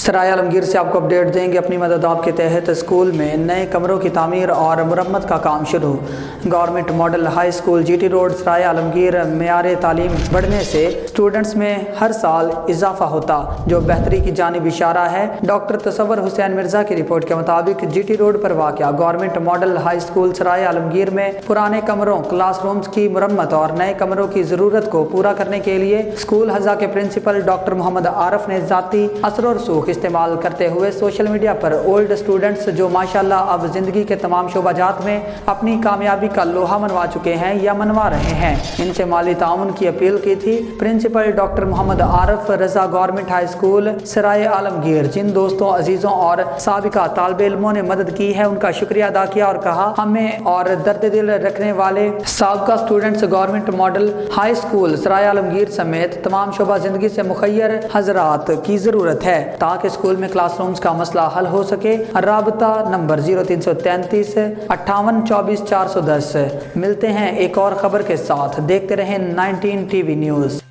سرائے عالمگیر سے آپ کو اپڈیٹ دیں گے۔ اپنی مدد آپ کے تحت اسکول میں نئے کمروں کی تعمیر اور مرمت کا کام شروع۔ Government model high school G T road Sarai Alamgir معیار تعلیم بڑھنے سے اسٹوڈنٹس میں ہر سال اضافہ ہوتا، جو بہتری کی جانب اشارہ ہے۔ ڈاکٹر تصور حسین مرزا کی رپورٹ کے مطابق جی ٹی روڈ پر واقع government model high school Sarai عالمگیر میں پرانے کمروں، کلاس رومز کی مرمت اور نئے کمروں کی ضرورت کو پورا کرنے کے لیے اسکول ہزا کے پرنسپل ڈاکٹر محمد عارف نے ذاتی اثر و رسوخ استعمال کرتے ہوئے سوشل میڈیا پر اولڈ اسٹوڈنٹس جو ماشاءاللہ اب زندگی کے تمام شعبہ جات میں اپنی کامیابی کا لوہا منوا چکے ہیں یا منوا رہے ہیں، ان سے مالی تعاون کی اپیل کی تھی۔ پرنسپل ڈاکٹر محمد عارف رضا گورنمنٹ ہائی اسکول سرائے عالمگیر جن دوستوں، عزیزوں اور سابقہ طالب علموں نے مدد کی ہے ان کا شکریہ ادا کیا اور کہا ہمیں اور درد دل رکھنے والے سابقہ students government model high school Sarai Alamgir سمیت تمام شعبہ زندگی سے مخیر حضرات کی ضرورت ہے تاکہ اسکول میں کلاس رومز کا مسئلہ حل ہو سکے۔ رابطہ نمبر 0333 58 24 410۔ ملتے ہیں ایک اور خبر کے ساتھ، دیکھتے رہیں 19 ٹی وی نیوز۔